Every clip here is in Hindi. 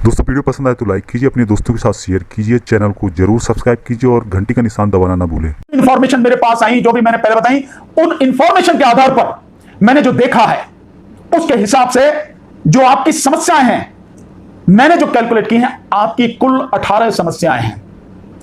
दोस्तों वीडियो पसंद आए तो लाइक कीजिए, अपने दोस्तों के साथ शेयर कीजिए, चैनल को जरूर सब्सक्राइब कीजिए और घंटी का निशान दबाना ना भूलें। इंफॉर्मेशन मेरे पास आई, जो भी मैंने पहले बताई, उन इंफॉर्मेशन के आधार पर मैंने जो देखा है उसके हिसाब से जो आपकी समस्याएं हैं मैंने जो कैलकुलेट की हैं, आपकी कुल 18 समस्याएं हैं।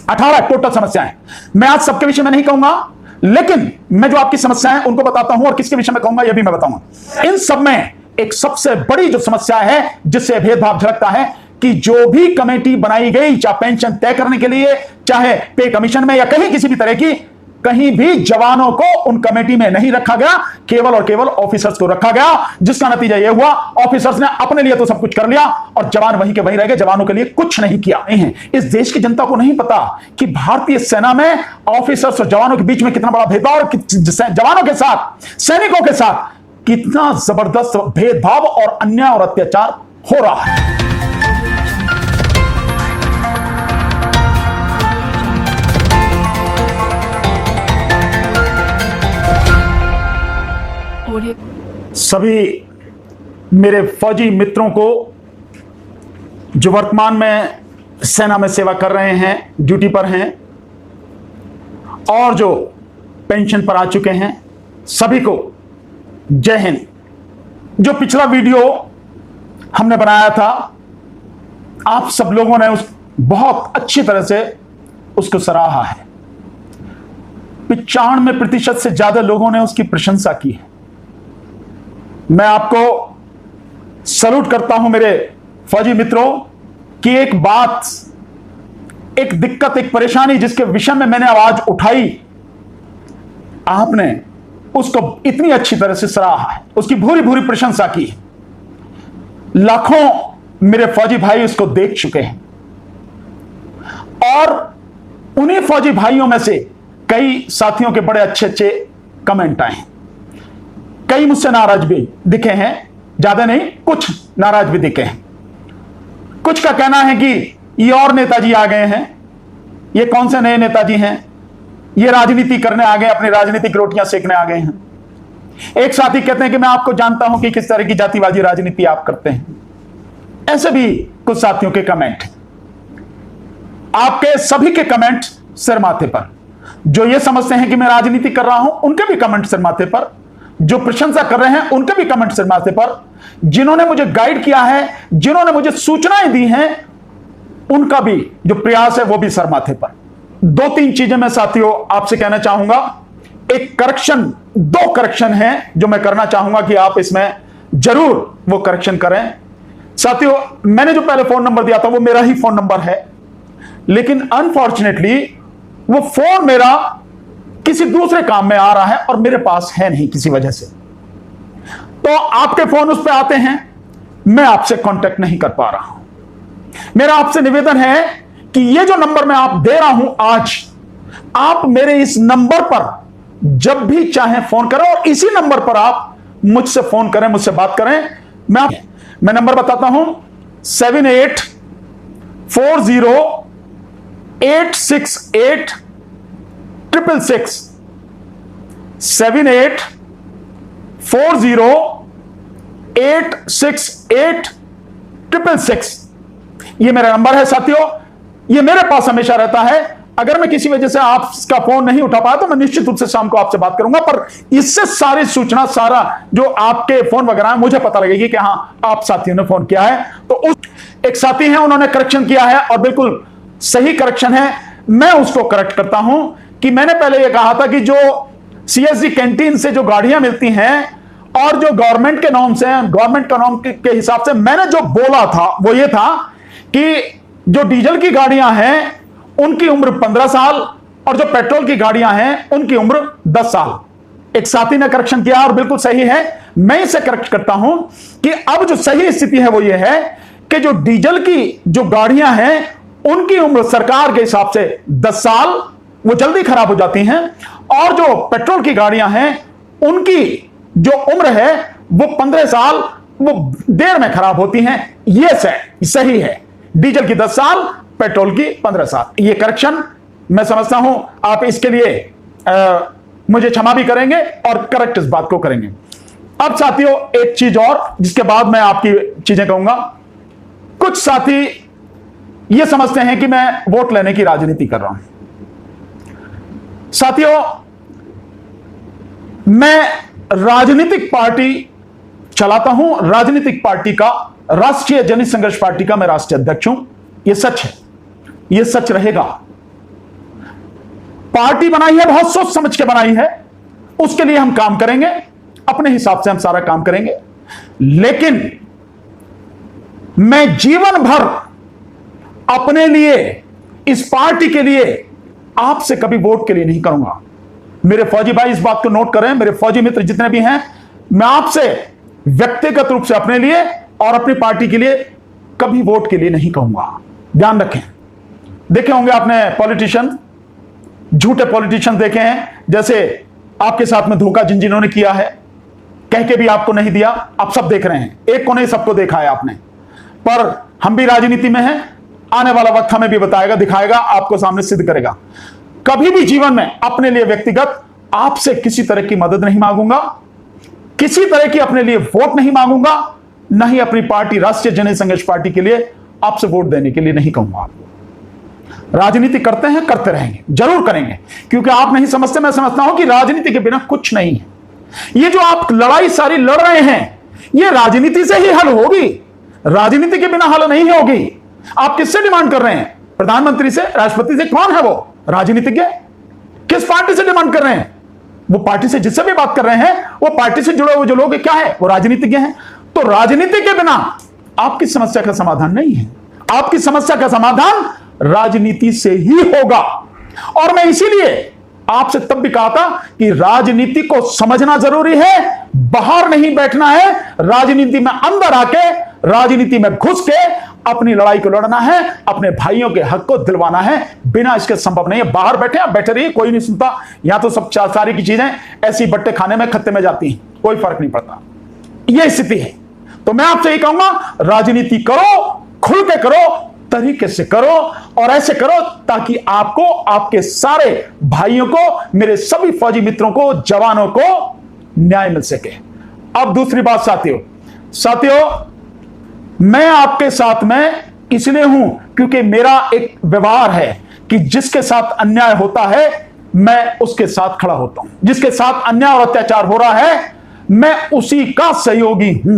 18 टोटल समस्याएं। मैं आज सबके विषय में नहीं कहूंगा, लेकिन मैं जो आपकी समस्याएं उनको बताता हूं और किसके विषय में कहूंगा यह भी मैं बताऊंगा। इन सब में एक सबसे बड़ी जो समस्या है जिससे भेदभाव झलकता है कि जो भी कमेटी बनाई गई, चाहे पेंशन तय करने के लिए, चाहे पे कमीशन में या कहीं किसी भी तरह की, कहीं भी जवानों को उन कमेटी में नहीं रखा गया, केवल और केवल ऑफिसर्स को रखा गया, जिसका नतीजा यह हुआ ऑफिसर्स ने अपने लिए तो सब कुछ कर लिया और जवान वहीं के वहीं रह गए, जवानों के लिए कुछ नहीं किया। नहीं है, इस देश की जनता को नहीं पता कि भारतीय सेना में ऑफिसर्स और जवानों के बीच में कितना बड़ा भेदभाव और जवानों के साथ, सैनिकों के साथ कितना जबरदस्त भेदभाव और अन्याय और अत्याचार हो रहा है। सभी मेरे फौजी मित्रों को जो वर्तमान में सेना में सेवा कर रहे हैं, ड्यूटी पर हैं और जो पेंशन पर आ चुके हैं, सभी को जय हिंद। जो पिछला वीडियो हमने बनाया था, आप सब लोगों ने उस बहुत अच्छी तरह से उसको सराहा है। 95% से ज्यादा लोगों ने उसकी प्रशंसा की है। मैं आपको सल्यूट करता हूं मेरे फौजी मित्रों कि एक बात, एक दिक्कत, एक परेशानी जिसके विषय में मैंने आवाज उठाई, आपने उसको इतनी अच्छी तरह से सराहा है, उसकी भूरी भूरी प्रशंसा की। लाखों मेरे फौजी भाई उसको देख चुके हैं और उन्हीं फौजी भाइयों में से कई साथियों के बड़े अच्छे अच्छे कमेंट आए हैं। कई मुझसे नाराज भी दिखे हैं, ज्यादा नहीं, कुछ नाराज भी दिखे हैं। कुछ का कहना है कि ये और नेताजी आ गए हैं, ये कौन से नए नेताजी हैं, ये राजनीति करने आ गए, अपनी राजनीतिक रोटियां सेकने आ गए हैं। एक साथी कहते हैं कि मैं आपको जानता हूं कि किस तरह की जातिवादी राजनीति आप करते हैं। ऐसे भी कुछ साथियों के कमेंट, आपके सभी के कमेंट सिर माथे पर। जो ये समझते हैं कि मैं राजनीति कर रहा हूं, उनके भी कमेंट सिर माथे पर। जो प्रशंसा कर रहे हैं, उनके भी कमेंट सिर माथे पर। जिन्होंने मुझे गाइड किया है, जिन्होंने मुझे सूचनाएं दी हैं, उनका भी जो प्रयास है वो भी सर माथे पर। 2-3 चीजें मैं साथियों आपसे कहना चाहूंगा। एक करेक्शन, 2 करेक्शन हैं जो मैं करना चाहूंगा कि आप इसमें जरूर वो करेक्शन करें। साथियों, मैंने जो पहले फोन नंबर दिया था वो मेरा ही फोन नंबर है, लेकिन अनफॉर्चुनेटली वो फोन मेरा किसी दूसरे काम में आ रहा है और मेरे पास है नहीं किसी वजह से। तो आपके फोन उस पर आते हैं, मैं आपसे कांटेक्ट नहीं कर पा रहा हूं। मेरा आपसे निवेदन है कि ये जो नंबर मैं आप दे रहा हूं आज, आप मेरे इस नंबर पर जब भी चाहें फोन करें और इसी नंबर पर आप मुझसे फोन करें, मुझसे बात करें। मैं नंबर बताता हूं, 7840868666 7840868666 ये मेरा नंबर है साथियों। ये मेरे पास हमेशा रहता है। अगर मैं किसी वजह से आपका फोन नहीं उठा पाया तो मैं निश्चित रूप से शाम को आपसे बात करूंगा, पर इससे सारी सूचना, सारा जो आपके फोन वगैरह मुझे पता लगेगी कि हां आप साथियों ने फोन किया है। तो उस एक साथी हैं, उन्होंने करेक्शन किया है और बिल्कुल सही करेक्शन है। मैं उसको करेक्ट करता हूं कि मैंने पहले यह कहा था कि जो सीएसडी कैंटीन से जो गाड़ियां मिलती हैं और जो गवर्नमेंट के नॉर्म्स हैं, गवर्नमेंट का नॉर्म के हिसाब से मैंने जो बोला था वो ये था कि जो डीजल की गाड़ियां हैं उनकी उम्र 15 साल और जो पेट्रोल की गाड़ियां हैं उनकी उम्र 10 साल। एक साथी ने करेक्शन किया और बिल्कुल सही है। मैं इसे करेक्ट करता हूं कि अब जो सही स्थिति है वो ये है कि जो डीजल की जो गाड़ियां हैं उनकी उम्र सरकार के हिसाब से 10 साल, वो जल्दी खराब हो जाती हैं, और जो पेट्रोल की गाड़ियां हैं उनकी जो उम्र है वो 15 साल, वो देर में खराब होती हैं। ये सही है, डीजल की 10 साल, पेट्रोल की 15 साल। ये करेक्शन मैं समझता हूं आप इसके लिए मुझे क्षमा भी करेंगे और करेक्ट इस बात को करेंगे। अब साथियों एक चीज और, जिसके बाद मैं आपकी चीजें कहूंगा। कुछ साथी ये समझते हैं कि मैं वोट लेने की राजनीति कर रहा हूं। साथियों, मैं राजनीतिक पार्टी चलाता हूं, राजनीतिक पार्टी का, राष्ट्रीय जनहित संघर्ष पार्टी का मैं राष्ट्रीय अध्यक्ष हूं। यह सच है, यह सच रहेगा। पार्टी बनाई है, बहुत सोच समझ के बनाई है, उसके लिए हम काम करेंगे, अपने हिसाब से हम सारा काम करेंगे। लेकिन मैं जीवन भर अपने लिए, इस पार्टी के लिए आपसे कभी वोट के लिए नहीं करूंगा। मेरे फौजी भाई इस बात को नोट करें, मेरे फौजी मित्र जितने भी हैं, मैं आपसे व्यक्तिगत रूप से अपने लिए और अपनी पार्टी के लिए कभी वोट के लिए नहीं कहूंगा। ध्यान रखें। देखे होंगे आपने पॉलिटिशियन, झूठे पॉलिटिशियन देखे हैं, जैसे आपके साथ में धोखा जिन जिन्होंने किया है, कह के भी आपको नहीं दिया, आप सब देख रहे हैं। एक को नहीं, सबको देखा है आपने। पर हम भी राजनीति में हैं, आने वाला वक्त हमें भी बताएगा, दिखाएगा, आपको सामने सिद्ध करेगा। कभी भी जीवन में अपने लिए व्यक्तिगत आपसे किसी तरह की मदद नहीं मांगूंगा, किसी तरह की अपने लिए वोट नहीं मांगूंगा, न ही अपनी पार्टी राष्ट्रीय जनहित संघर्ष पार्टी के लिए आपसे वोट देने के लिए नहीं कहूंगा। राजनीति करते हैं, करते रहेंगे, जरूर करेंगे, क्योंकि आप नहीं समझते, मैं समझता हूं कि राजनीति के बिना कुछ नहीं है। ये जो आप लड़ाई सारी लड़ रहे हैं, ये राजनीति से ही हल होगी, राजनीति के बिना हल नहीं होगी। आप किससे डिमांड कर रहे हैं? प्रधानमंत्री से, राष्ट्रपति से? कौन है वो? राजनीतिज्ञ। किस पार्टी से डिमांड कर रहे हैं? वो पार्टी से जिससे भी बात कर रहे हैं, वो पार्टी से जुड़े हुए जो लोग क्या है, वो राजनीतिज्ञ हैं। तो राजनीति के बिना आपकी समस्या का समाधान नहीं है। आपकी समस्या का समाधान राजनीति से ही होगा। और मैं इसीलिए आपसे तब भी कहा था कि राजनीति को समझना जरूरी है, बाहर नहीं बैठना है, राजनीति में अंदर आके, राजनीति में घुस के अपनी लड़ाई को लड़ना है, अपने भाइयों के हक को दिलवाना है। बिना इसके संभव नहीं है। बाहर बैठे, आप बैठे रहिए, कोई नहीं सुनता। यहां तो सब सारी की चीजें ऐसी बट्टे खाने में, खत्ते में जाती हैं, कोई फर्क नहीं पड़ता। यह स्थिति है। तो मैं आपसे ये कहूंगा, राजनीति करो, खुल के करो, तरीके से करो, और ऐसे करो ताकि आपको, आपके सारे भाइयों को, मेरे सभी फौजी मित्रों को, जवानों को न्याय मिल सके। अब दूसरी बात साथियों, मैं आपके साथ में इसलिए हूं क्योंकि मेरा एक व्यवहार है कि जिसके साथ अन्याय होता है मैं उसके साथ खड़ा होता हूं। जिसके साथ अन्याय और अत्याचार हो रहा है मैं उसी का सहयोगी हूं,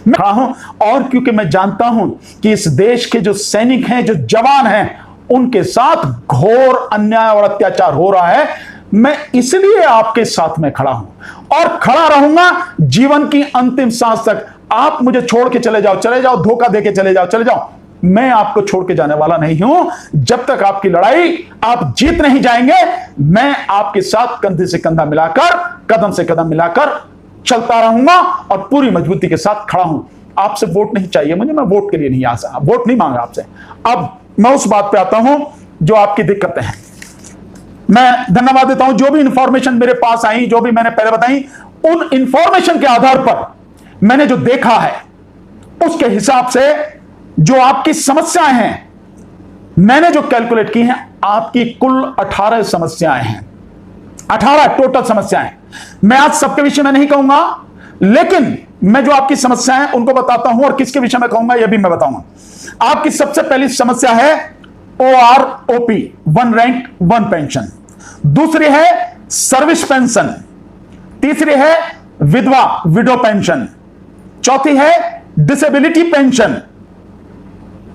मैं खड़ा हूं। और क्योंकि मैं जानता हूं कि इस देश के जो सैनिक हैं, जो जवान हैं, उनके साथ घोर अन्याय और अत्याचार हो रहा है, मैं इसलिए आपके साथ में खड़ा हूं और खड़ा रहूंगा जीवन की अंतिम सांस तक। आप मुझे छोड़ के चले जाओ, धोखा देके चले जाओ, मैं आपको छोड़ के जाने वाला नहीं हूं। जब तक आपकी लड़ाई आप जीत नहीं जाएंगे, मैं आपके साथ कंधे से कंधा मिलाकर, कदम से कदम मिलाकर चलता रहूंगा और पूरी मजबूती के साथ खड़ा हूं। आपसे वोट नहीं चाहिए मुझे, मैं वोट के लिए नहीं आया, वोट नहीं मांगा आपसे। अब मैं उस बात पे आता हूं जो आपकी दिक्कतें हैं। मैं धन्यवाद देता हूं, जो भी इंफॉर्मेशन मेरे पास आई, जो भी मैंने पहले बताई, उन इंफॉर्मेशन के आधार पर मैंने जो देखा है उसके हिसाब से जो आपकी समस्याएं हैं, मैंने जो कैलकुलेट की हैं, आपकी कुल 18 समस्याएं हैं। 18 टोटल समस्याएं। मैं आज सबके विषय में नहीं कहूंगा, लेकिन मैं जो आपकी समस्याएं हैं उनको बताता हूं, और किसके विषय में कहूंगा यह भी मैं बताऊंगा। आपकी सबसे पहली समस्या है OROP, one rank one pension. दूसरी है सर्विस पेंशन। तीसरी है विडो पेंशन। चौथी है डिसेबिलिटी पेंशन।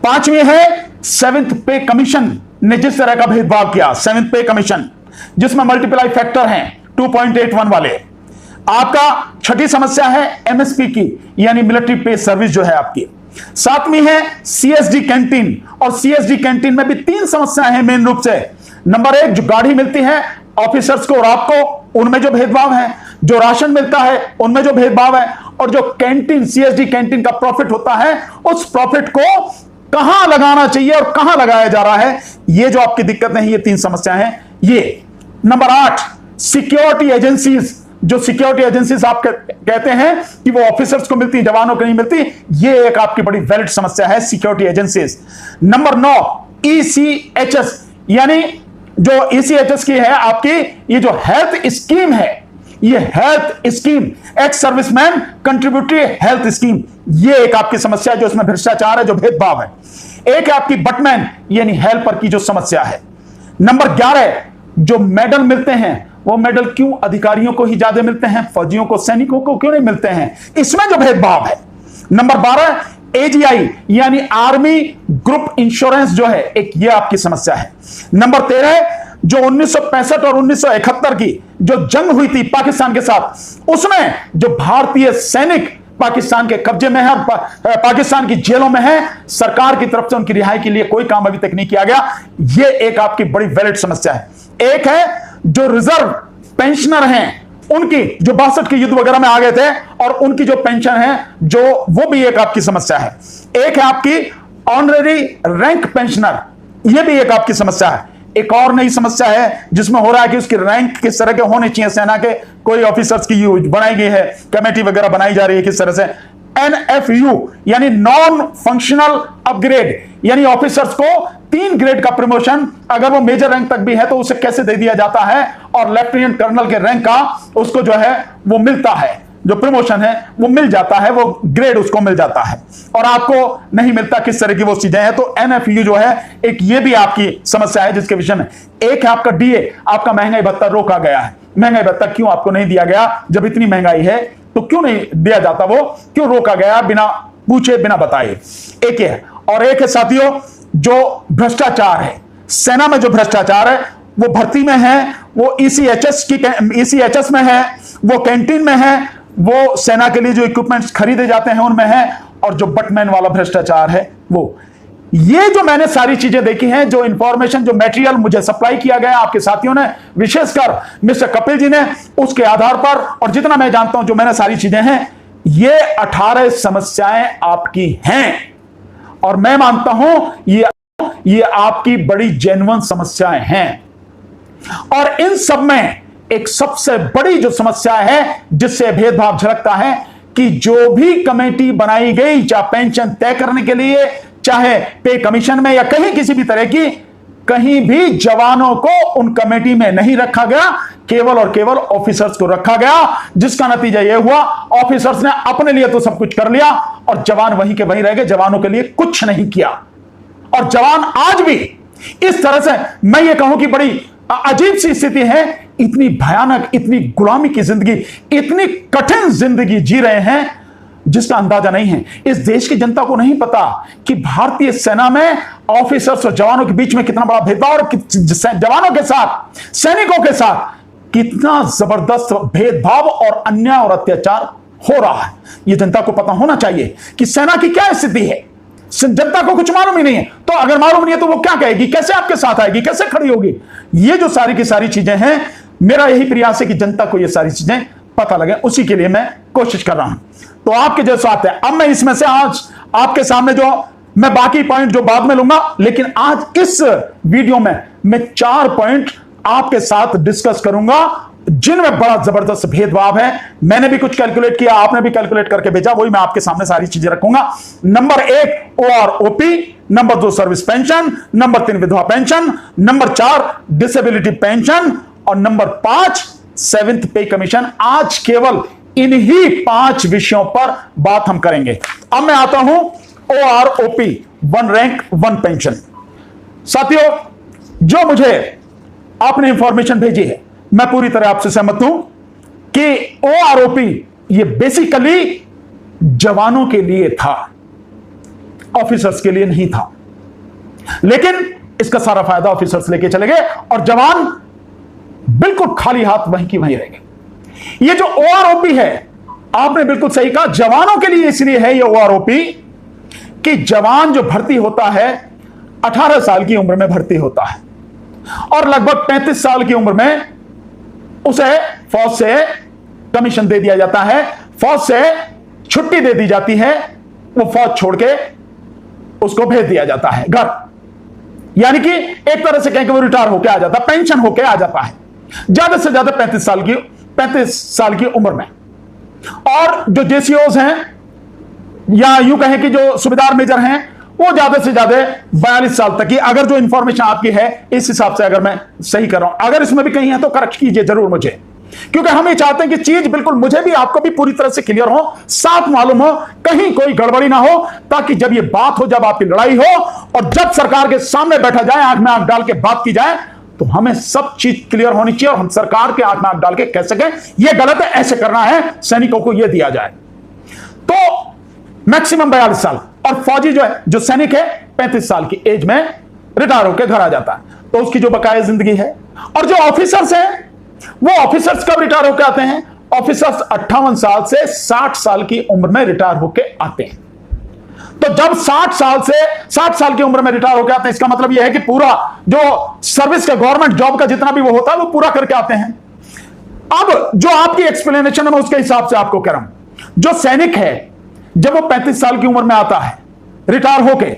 पांचवी है 7th पे कमीशन ने जिस तरह का भेदभाव किया, 7th पे कमीशन, जिसमें मल्टीप्लाई फैक्टर हैं 2.81 वाले। आपका छठी समस्या है MSP की, यानी मिलिट्री पे सर्विस जो है आपकी। सातवीं है CSD कैंटीन, और CSD कैंटीन में भी 3 समस्याएं हैं मेन रूप से। नंबर 1, जो गाड़ी मिलती है ऑफिसर्स को और आपको, उनमें जो भेदभाव है। जो राशन मिलता है उनमें जो भेदभाव है। और जो कैंटीन, CSD कैंटीन का प्रॉफिट होता है, उस प्रॉफिट को कहां लगाना चाहिए और कहां लगाया जा रहा है, ये जो आपकी दिक्कत है, ये 3 समस्याएं हैं ये। Number 8, security agencies. जो सिक्योरिटी एजेंसीज आप कहते हैं कि वो ऑफिसर्स को मिलती, जवानों को नहीं मिलती, ये एक आपकी बड़ी वैलिड समस्या है, सिक्योरिटी एजेंसीज। नंबर 9, ECHS, यानी जो ECHS की है आपकी, ये जो हेल्थ स्कीम है, ये health scheme, ex serviceman contributory health scheme, ये एक आपकी समस्या है जो इसमें भ्रष्टाचार है, जो भेदभाव है। एक है आपकी बटमैन यानी हेल्पर की जो समस्या है। नंबर 11, जो मेडल मिलते हैं वो मेडल क्यों अधिकारियों को ही ज्यादा मिलते हैं, फौजियों को, सैनिकों को क्यों नहीं मिलते हैं, इसमें जो भेदभाव है। नंबर 12, एजीआई यानी आर्मी ग्रुप इंश्योरेंस जो है, एक ये आपकी समस्या है। नंबर 13, जो 1965 और 1971 की जो जंग हुई थी पाकिस्तान के साथ, उसमें जो भारतीय सैनिक पाकिस्तान के कब्जे में है, पाकिस्तान की जेलों में है, सरकार की तरफ से उनकी रिहाई के लिए कोई काम अभी तक नहीं किया गया। यह एक आपकी बड़ी वैलिड समस्या है। एक है जो रिजर्व पेंशनर हैं, उनकी जो 62 के युद्ध वगैरह में आ गए थे और उनकी जो पेंशन है जो, वो भी एक आपकी समस्या है। एक है आपकी ऑनरेरी रैंक पेंशनर, यह भी एक आपकी समस्या है। एक और नई समस्या है जिसमें हो रहा है कि उसकी रैंक किस तरह के होने चाहिए, सेना के कोई ऑफिसर्स की बनाई गई है, कमेटी वगैरह बनाई जा रही है किस तरह से। NFU यानी नॉन फंक्शनल अपग्रेड, यानी ऑफिसर्स को 3 ग्रेड का प्रमोशन अगर वो मेजर रैंक तक भी है तो उसे कैसे दे दिया जाता है, और लेफ्टिनेंट कर्नल के रैंक का उसको जो है वो मिलता है, जो प्रमोशन है वो मिल जाता है, वो ग्रेड उसको मिल जाता है और आपको नहीं मिलता, किस तरह की वो चीजें हैं। तो NFU जो है एक ये भी आपकी समस्या है जिसके विषय में। एक है आपका DA, आपका महंगाई भत्ता रोका गया है। महंगाई भत्ता क्यों आपको नहीं दिया गया, जब इतनी महंगाई है तो क्यों नहीं दिया जाता, वो क्यों रोका गया बिना पूछे बिना बताए। एक है, और एक है साथियों जो भ्रष्टाचार है, सेना में जो भ्रष्टाचार है वो भर्ती में है, वो ECHS में है, वो कैंटीन में है, वो सेना के लिए जो इक्विपमेंट्स खरीदे जाते हैं उनमें है, और जो बटमैन वाला भ्रष्टाचार है वो। ये जो मैंने सारी चीजें देखी हैं, जो इंफॉर्मेशन, जो मटेरियल मुझे सप्लाई किया गया आपके साथियों ने, विशेषकर मिस्टर कपिल जी ने, उसके आधार पर, और जितना मैं जानता हूं जो मैंने सारी चीजें हैं, ये 18 समस्याएं आपकी हैं और मैं मानता हूं ये आपकी बड़ी जेन्युइन समस्याएं हैं। और इन सब में एक सबसे बड़ी जो समस्या है जिससे भेदभाव झलकता है कि जो भी कमेटी बनाई गई, चाहे पेंशन तय करने के लिए, चाहे पे कमीशन में या कहीं किसी भी तरह की, कहीं भी जवानों को उन कमेटी में नहीं रखा गया, केवल और केवल ऑफिसर्स को रखा गया, जिसका नतीजा यह हुआ ऑफिसर्स ने अपने लिए तो सब कुछ कर लिया और जवान वहीं के वहीं रह गए, जवानों के लिए कुछ नहीं किया। और जवान आज भी इस तरह से, मैं ये कहूं कि बड़ी अजीब सी स्थिति है, इतनी भयानक, इतनी गुलामी की जिंदगी, इतनी कठिन जिंदगी जी रहे हैं जिसका अंदाजा नहीं है। इस देश की जनता को नहीं पता कि भारतीय सेना में ऑफिसर्स और जवानों के बीच में कितना बड़ा भेदभाव, और जवानों के साथ, सैनिकों के साथ कितना जबरदस्त भेदभाव और अन्याय और अत्याचार हो रहा है। यह जनता को पता होना चाहिए कि सेना की क्या स्थिति है। जनता को कुछ मालूम ही नहीं है, तो अगर मालूम नहीं है तो वो क्या कहेगी, कैसे आपके साथ आएगी, कैसे खड़ी होगी। ये जो सारी की सारी चीजें हैं, मेरा यही प्रयास है कि जनता को ये सारी चीजें पता लगे, उसी के लिए मैं कोशिश कर रहा हूं। तो आपके जो साथ है, अब मैं इसमें से आज आपके सामने जो मैं बाकी पॉइंट जो बाद में लूंगा, लेकिन आज इस वीडियो में मैं 4 पॉइंट आपके साथ डिस्कस करूंगा जिनमें बड़ा जबरदस्त भेदभाव है। मैंने भी कुछ कैलकुलेट किया, आपने भी कैलकुलेट करके भेजा, वही मैं आपके सामने सारी चीजें रखूंगा। Number 1 OROP, number 2 service pension, number 3 विधवा पेंशन, नंबर 4 डिसेबिलिटी पेंशन, और नंबर 5 7th पे कमीशन। आज केवल इन्हीं 5 विषयों पर बात हम करेंगे। अब मैं आता हूं OROP, 1 रैंक 1 पेंशन। साथियों, जो मुझे आपने इंफॉर्मेशन भेजी है, मैं पूरी तरह आपसे सहमत हूं कि OROP ये बेसिकली जवानों के लिए था, ऑफिसर्स के लिए नहीं था। लेकिन इसका सारा फायदा ऑफिसर्स लेके चले गए और जवान बिल्कुल खाली हाथ वहीं की वहीं रह गए। ये जो OROP है, आपने बिल्कुल सही कहा, जवानों के लिए इसलिए है ये OROP कि जवान जो भर्ती होता है 18 साल की उम्र में भर्ती होता है और लगभग 35 साल की उम्र में उसे फौज से कमीशन दे दिया जाता है, फौज से छुट्टी दे दी जाती है, वो फौज छोड़ के उसको भेज दिया जाता है घर। यानी कि एक तरह से कहें कि वो रिटायर होके आ जाता है, पेंशन होके आ जाता है, ज्यादा से ज्यादा 35 साल की उम्र में। और जो JCOs हैं, या यूं कहें कि जो सूबेदार मेजर हैं, वो ज्यादा से ज्यादा 42 साल तक की, अगर जो इंफॉर्मेशन आपकी है इस हिसाब से, अगर मैं सही कर रहा हूं, अगर इसमें भी कहीं है तो करेक्ट कीजिए जरूर मुझे। क्योंकि हम ये चाहते हैं कि चीज बिल्कुल मुझे भी आपको भी पूरी तरह से क्लियर हो, साफ मालूम हो, कहीं कोई गड़बड़ी ना हो, ताकि जब ये बात हो, जब आपकी लड़ाई हो और जब सरकार के सामने बैठा जाए, आंख में आंख डाल के बात की जाए, तो हमें सब चीज क्लियर होनी चाहिए और हम सरकार के आंख में आंख डाल के कह सकें ये गलत है, ऐसे करना है, सैनिकों को ये दिया जाए। तो मैक्सिमम 42 साल और फौजी जो है, जो सैनिक है 35 साल की एज में रिटायर होकर घर आ जाता है, तो उसकी जो बकाया जिंदगी है। और जो ऑफिसर्स हैं, वो ऑफिसर्स कब रिटायर होकर आते हैं? ऑफिसर्स 58 साल से 60 साल की उम्र में रिटायर होकर आते हैं। तो जब 60 साल की उम्र में रिटायर होकर आते हैं, इसका मतलब यह है कि पूरा जो सर्विस का, गवर्नमेंट जॉब का जितना भी वो होता है, वो पूरा करके आते हैं। अब जो आपकी एक्सप्लेनेशन है, मैं उसके हिसाब से आपको कह रहा हूं। जो सैनिक है, जब वो 35 साल की उम्र में आता है रिटायर होके,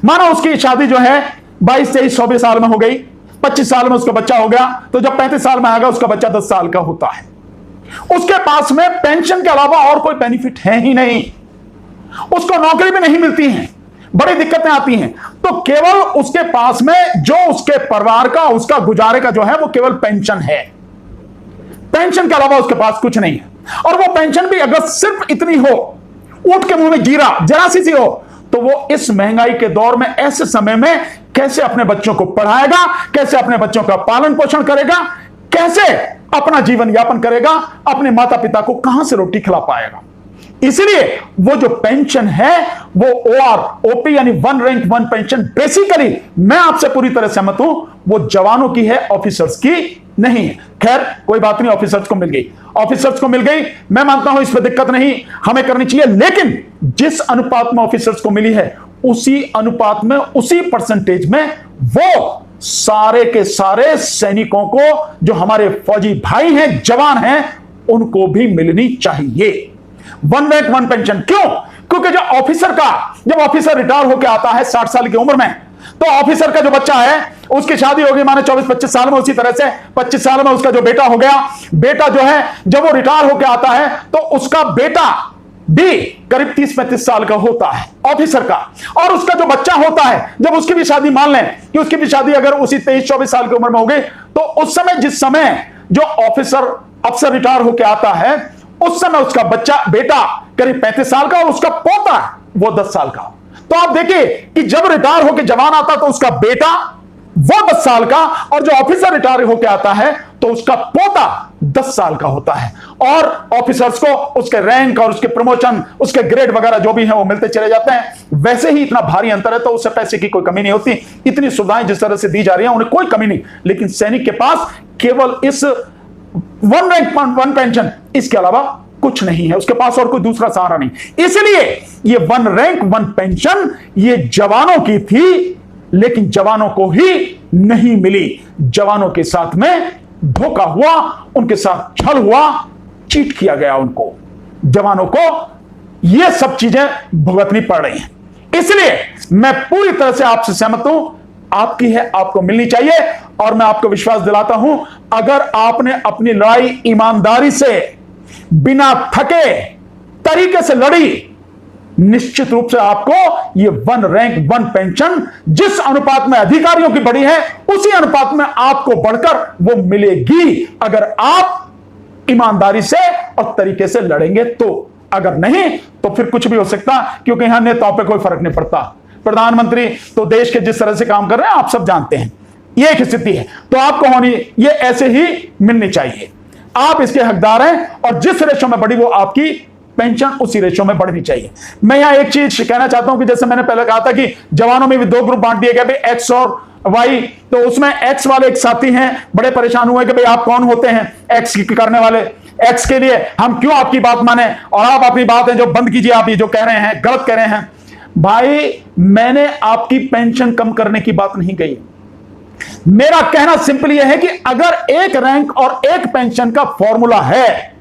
मानो उसकी शादी जो है 22, 23, 24 साल में हो गई, 25 साल में उसका बच्चा हो गया, तो जब 35 साल में आएगा उसका बच्चा 10 साल का होता है। उसके पास में पेंशन के अलावा और कोई बेनिफिट है ही नहीं, उसको नौकरी भी नहीं मिलती है, बड़ी दिक्कतें आती हैं। तो केवल उसके पास में जो उसके परिवार का, उसका गुजारे का जो है, वो केवल पेंशन है। पेंशन के अलावा उसके पास कुछ नहीं है। और वो पेंशन भी अगर सिर्फ इतनी हो, ऊंट के मुंह में जीरा जरा सी हो, तो वो इस महंगाई के दौर में, ऐसे समय में कैसे अपने बच्चों को पढ़ाएगा, कैसे अपने बच्चों का पालन पोषण करेगा, कैसे अपना जीवन यापन करेगा, अपने माता पिता को कहां से रोटी खिला पाएगा। इसलिए वो जो पेंशन है, वो ओपी यानी one rank one pension, basically मैं आपसे पूरी तरह सहमत हूं, वो जवानों की है, ऑफिसर्स की नहीं है। खैर कोई बात नहीं, ऑफिसर्स को मिल गई, ऑफिसर्स को मिल गई, मैं मानता हूं इस पर दिक्कत नहीं हमें करनी चाहिए। लेकिन जिस अनुपात में ऑफिसर्स को मिली है, उसी अनुपात में, उसी परसेंटेज में वो सारे के सारे सैनिकों को, जो हमारे फौजी भाई हैं, जवान हैं, उनको भी मिलनी चाहिए वन रैंक वन पेंशन। क्यों? क्योंकि जब ऑफिसर रिटायर होकर आता है 60 साल की उम्र में, तो ऑफिसर का जो बच्चा है, उसकी शादी होगी माने 24-25 साल में, उसी तरह से 25 साल में उसका जो बेटा हो गया, बेटा जो है जब वो रिटायर होकर आता है, तो उसका बेटा भी करीब 30-35 साल का होता है ऑफिसर का। और उसका जो बच्चा होता है, जब उसकी भी शादी, मान लें कि उसकी भी शादी अगर उसी 23-24 साल की उम्र में हो गई, तो उस समय, जिस समय जो अफसर रिटायर होकर आता है, उस समय उसका बेटा करीब 35 साल का और उसका पोता वो 10 साल का। तो आप देखिए कि जब रिटायर होकर जवान आता तो उसका बेटा वो 10 साल का, और जो ऑफिसर रिटायर होकर आता है तो उसका पोता 10 साल का होता है। और ऑफिसर्स को उसके रैंक और उसके प्रमोशन, उसके ग्रेड वगैरह जो भी है वो मिलते चले जाते हैं। वैसे ही इतना भारी अंतर है, तो उससे पैसे की कोई कमी नहीं होती। इतनी सुविधाएं जिस तरह से दी जा रही है, उन्हें कोई कमी नहीं। लेकिन सैनिक के पास केवल इस वन रैंक वन पेंशन, इसके अलावा कुछ नहीं है, उसके पास और कोई दूसरा सहारा नहीं। इसलिए ये वन रैंक वन पेंशन ये जवानों की थी, लेकिन जवानों को ही नहीं मिली। जवानों के साथ में धोखा हुआ, उनके साथ छल हुआ, चीट किया गया उनको। जवानों को ये सब चीजें भुगतनी पड़ रही हैं। इसलिए मैं पूरी तरह से आपसे सहमत हूं, आपकी है, आपको मिलनी चाहिए। और मैं आपको विश्वास दिलाता हूं, अगर आपने अपनी लड़ाई ईमानदारी से, बिना थके तरीके से लड़ी, निश्चित रूप से आपको ये वन रैंक वन पेंशन जिस अनुपात में अधिकारियों की बढ़ी है, उसी अनुपात में आपको बढ़कर वो मिलेगी, अगर आप ईमानदारी से और तरीके से लड़ेंगे तो। अगर नहीं तो फिर कुछ भी हो सकता, क्योंकि यहां नेताओं पे कोई फर्क नहीं पड़ता। प्रधानमंत्री तो देश के जिस तरह से काम कर रहे हैं आप सब जानते हैं, ये एक स्थिति है। तो आपको होनी ये ऐसे ही मिलनी चाहिए, आप इसके हकदार हैं। और जिस रेशो में बढ़ी वो आपकी पेंशन उसी रेशो में बढ़नी चाहिए। मैं यहां एक चीज कहना चाहता हूं कि जैसे मैंने पहले कहा था कि जवानों में भी 2 ग्रुप बांट दिए गए, भाई एक्स और वाई। तो उसमें एक्स वाले एक साथी हैं, बड़े परेशान हुए कि भाई आप कौन होते हैं एक्स करने वाले, एक्स के लिए हम क्यों आपकी बात माने, और आप अपनी बात है जो बंद कीजिए, आप ये जो कह रहे हैं गलत कह रहे हैं। भाई मैंने आपकी पेंशन कम करने की बात नहीं कही, मेरा कहना सिंपल यह है कि अगर एक रैंक और एक पेंशन का फॉर्मूला है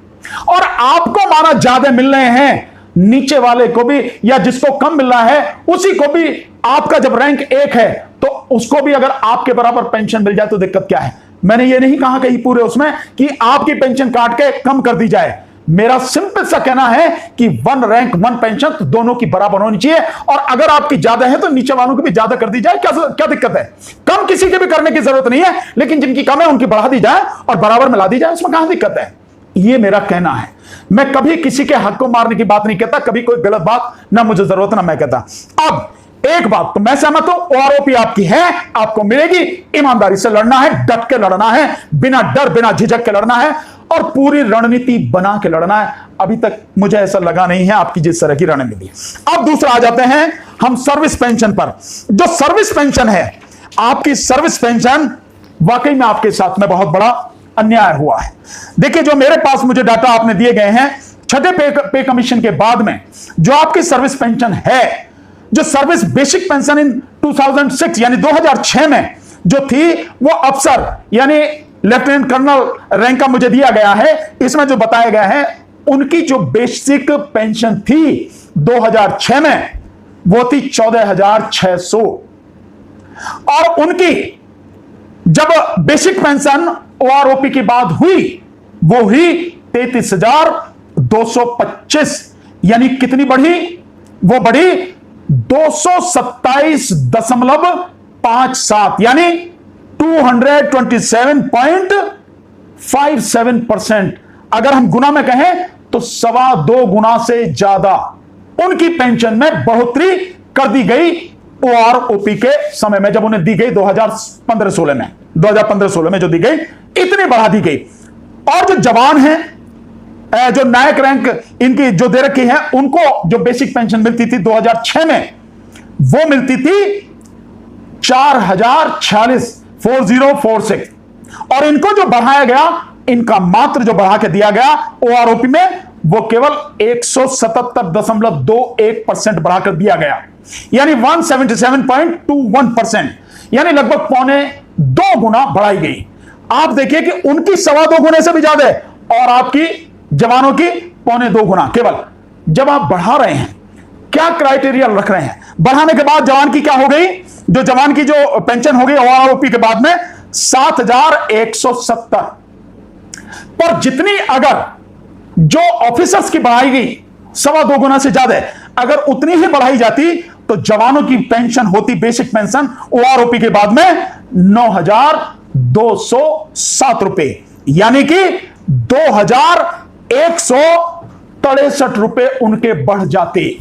और आपको माना ज्यादा मिल रहे हैं, नीचे वाले को भी या जिसको कम मिल रहा है उसी को भी, आपका जब रैंक 1 है तो उसको भी अगर आपके बराबर पेंशन मिल जाए तो दिक्कत क्या है। मैंने ये नहीं कहा कहीं पूरे उसमें कि आपकी पेंशन काट के कम कर दी जाए, मेरा सिंपल सा कहना है कि 1 रैंक 1 पेंशन तो दोनों की बराबर होनी चाहिए, और अगर आपकी ज्यादा है तो नीचे वालों की भी ज्यादा कर दी जाए। क्या दिक्कत है? कम किसी के भी करने की जरूरत नहीं है, लेकिन जिनकी कम है उनकी बढ़ा दी जाए और बराबर मिला दी जाए, उसमें कहां दिक्कत है? ये मेरा कहना है। मैं कभी किसी के हक को मारने की बात नहीं कहता, कभी कोई गलत बात ना मुझे जरूरत ना मैं कहता। अब एक बात तो मैं सहमत हूं, ओआरओपी आपकी है, आपको मिलेगी, ईमानदारी से लड़ना है, डट के लड़ना है, बिना डर बिना झिझक के लड़ना है और पूरी रणनीति बना के लड़ना है। अभी तक मुझे ऐसा लगा नहीं है आपकी जिस तरह की रणनीति। अब दूसरा आ जाते हैं हम सर्विस पेंशन पर। जो सर्विस पेंशन है, आपकी सर्विस पेंशन, वाकई में आपके साथ में बहुत बड़ा अन्याय हुआ है। देखिए, जो मेरे पास मुझे डाटा आपने दिए गए हैं, छठे पे कमीशन के बाद में जो आपकी सर्विस पेंशन है, जो सर्विस बेसिक पेंशन इन 2006 यानी 2006 में जो थी, वो अफसर यानी लेफ्टिनेंट कर्नल रैंक का मुझे दिया गया है। इसमें जो बताया गया है, उनकी जो बेसिक पेंशन थी 2006 में, वो थी 14,600, और उनकी जब बेसिक पेंशन ओआरओपी की बात हुई, वो हुई 33,225, यानी कितनी बढ़ी? वो बढ़ी 227.57, यानी 227.57%। अगर हम गुना में कहें तो 2.25 गुना से ज्यादा उनकी पेंशन में बढ़ोतरी कर दी गई ओआरओपी के समय में, जब उन्हें दी गई 2015-16 में, 2015-16 में जो दी गई, इतनी बढ़ा दी गई। और जो जवान हैं, जो नायक रैंक इनकी जो दे रखी है, उनको जो बेसिक पेंशन मिलती थी 2006 में, वो मिलती थी 4,046 और इनको जो बढ़ाया गया, इनका मात्र जो बढ़ा के दिया गया ओआरओपी में, वो केवल 177.21% बढ़ाकर दिया गया, यानी 177.21%, यानी लगभग 2.25 गुना बढ़ाई गई। आप देखिए कि उनकी 2.25 गुने से भी ज्यादा है, और आपकी जवानों की 2.25 गुना। केवल जब आप बढ़ा रहे हैं, क्या क्राइटेरिया रख रहे हैं? बढ़ाने के बाद जवान की क्या हो गई? जो जवान की जो पेंशन हो गई ओआरओपी के बाद में 7,170, पर जितनी अगर जो ऑफिसर्स की बढ़ाई गई 2.25 गुना से ज्यादा है, अगर उतनी ही बढ़ाई जाती तो जवानों की पेंशन होती, बेसिक पेंशन ओआरओपी के बाद में 9,207 रुपए, यानी कि 2,163 रुपए उनके बढ़ जाते,